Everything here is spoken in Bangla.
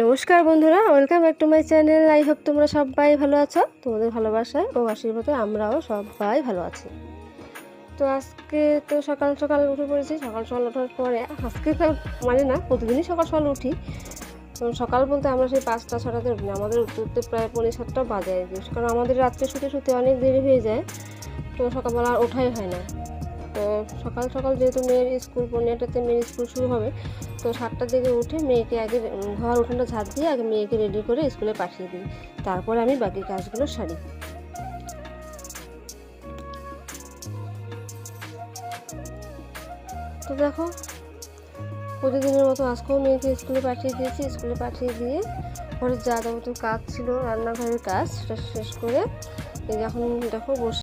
নমস্কার বন্ধুরা, welcome back to my channel. I hope তোমরা সবাই ভালো আছো। তোমাদের ভালোবাসায় ও আশীর্বাদে আমরাও সবাই ভালো আছি। তো আজকে তো সকাল সকাল উঠে পড়েছি। সকাল সকাল ওঠার পরে আজকে তো মানে না, প্রতিদিনই সকাল সকাল উঠি। তো সকাল বলতে আমরা সেই 5টা 6টাতে উঠি না, আমাদের উঠতে প্রায় 6:45 বাজে। কারণ আমাদের রাত্রে শুতে শুতে অনেক দেরি হয়ে যায়, তো সকালবেলা আর ওঠাই হয় না। তো সকাল সকাল যেহেতু মেয়ের স্কুল 9:30টাতে মেয়ের স্কুল শুরু হবে, তো 7টার দিকে উঠে মেয়েকে আগে ঘর উঠানটা ঝাঁট দিয়ে আগে মেয়েকে রেডি করে স্কুলে পাঠিয়ে দিই, তারপরে আমি বাকি কাজগুলো সারি। তো দেখো, প্রতিদিনের মতো আজকেও মেয়েকে স্কুলে পাঠিয়ে দিয়েছি। স্কুলে পাঠিয়ে দিয়ে ঘরের যা যাবতীয় কাজ ছিল, রান্নাঘরের কাজ, সেটা শেষ করে এই এখন দেখো বসে